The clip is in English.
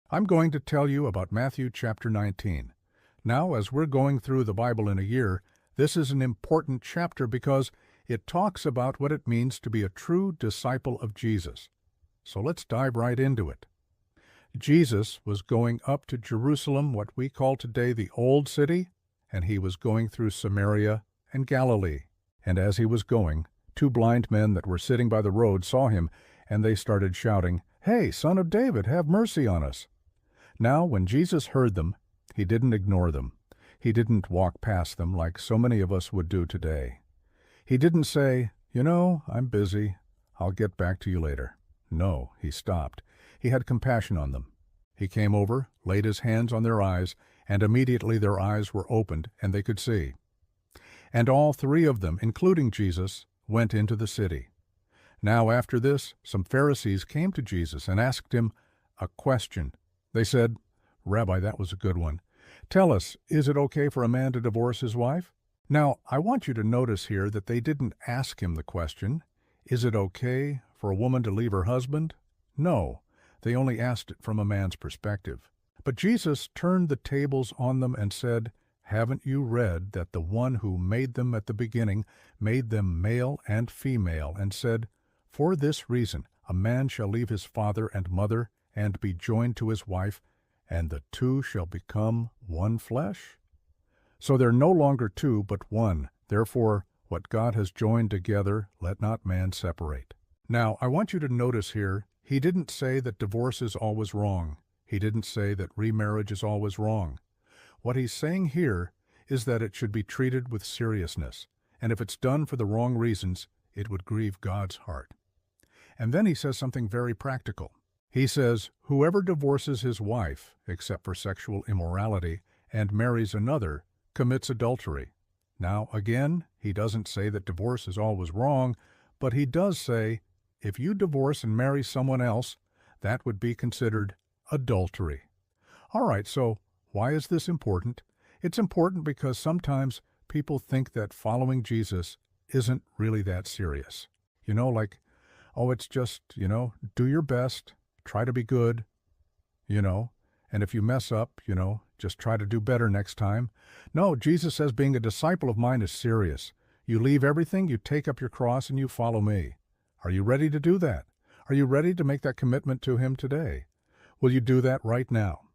I'm going to tell you about Matthew chapter 19. Now, as we're going through the Bible in a year, this is an important chapter because it talks about what it means to be a true disciple of Jesus. So let's dive right into it. Jesus was going up to Jerusalem, what we call today the Old City, and he was going through Samaria and Galilee. And as he was going, two blind men that were sitting by the road saw him, and they started shouting, "Hey, Son of David, have mercy on us." Now, when Jesus heard them, he didn't ignore them. He didn't walk past them like so many of us would do today. He didn't say, "I'm busy. I'll get back to you later." No, he stopped. He had compassion on them. He came over, laid his hands on their eyes, and immediately their eyes were opened, and they could see. And all three of them, including Jesus, went into the city. Now after this, some Pharisees came to Jesus and asked him a question. They said, "Rabbi, that was a good one. Tell us, is it okay for a man to divorce his wife?" Now, I want you to notice here that they didn't ask him the question, "Is it okay for a woman to leave her husband?" No, they only asked it from a man's perspective. But Jesus turned the tables on them and said, "Haven't you read that the one who made them at the beginning made them male and female, and said, 'For this reason a man shall leave his father and mother and be joined to his wife, and the two shall become one flesh?' So they're no longer two, but one. Therefore, what God has joined together, let not man separate." Now, I want you to notice here, he didn't say that divorce is always wrong. He didn't say that remarriage is always wrong. What he's saying here is that it should be treated with seriousness, and if it's done for the wrong reasons, it would grieve God's heart. And then he says something very practical. He says, "Whoever divorces his wife, except for sexual immorality, and marries another, commits adultery." Now, again, he doesn't say that divorce is always wrong, but he does say, if you divorce and marry someone else, that would be considered adultery. All right, so why is this important? It's important because sometimes people think that following Jesus isn't really that serious. It's just, do your best, try to be good, and if you mess up, just try to do better next time. No, Jesus says being a disciple of mine is serious. You leave everything, you take up your cross, and you follow me. Are you ready to do that? Are you ready to make that commitment to him today? Will you do that right now?